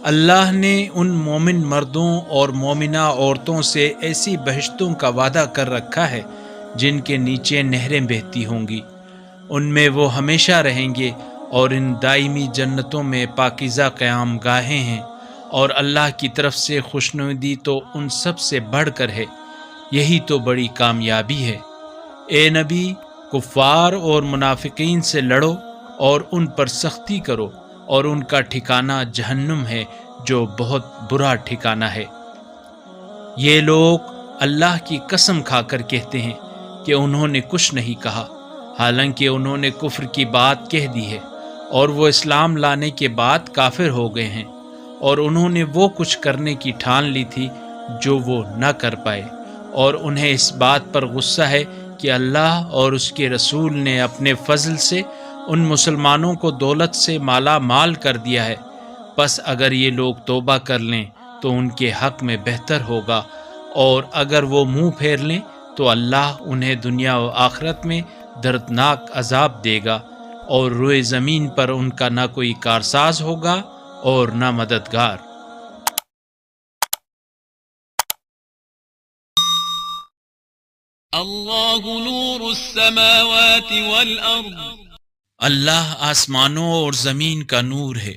اللہ نے ان مومن مردوں اور مومنہ عورتوں سے ایسی بہشتوں کا وعدہ کر رکھا ہے جن کے نیچے نہریں بہتی ہوں گی، ان میں وہ ہمیشہ رہیں گے، اور ان دائمی جنتوں میں پاکیزہ قیام گاہیں ہیں، اور اللہ کی طرف سے خوشنودی تو ان سب سے بڑھ کر ہے۔ یہی تو بڑی کامیابی ہے۔ اے نبی، کفار اور منافقین سے لڑو اور ان پر سختی کرو، اور ان کا ٹھکانہ جہنم ہے جو بہت برا ٹھکانہ ہے۔ یہ لوگ اللہ کی قسم کھا کر کہتے ہیں کہ انہوں نے کچھ نہیں کہا، حالانکہ انہوں نے کفر کی بات کہہ دی ہے، اور وہ اسلام لانے کے بعد کافر ہو گئے ہیں، اور انہوں نے وہ کچھ کرنے کی ٹھان لی تھی جو وہ نہ کر پائے، اور انہیں اس بات پر غصہ ہے کہ اللہ اور اس کے رسول نے اپنے فضل سے ان مسلمانوں کو دولت سے مالا مال کر دیا ہے، پس اگر یہ لوگ توبہ کر لیں تو ان کے حق میں بہتر ہوگا، اور اگر وہ منہ پھیر لیں تو اللہ انہیں دنیا و آخرت میں دردناک عذاب دے گا، اور روئے زمین پر ان کا نہ کوئی کارساز ہوگا اور نہ مددگار۔ اللہ نور السماوات والارض، اللہ آسمانوں اور زمین کا نور ہے۔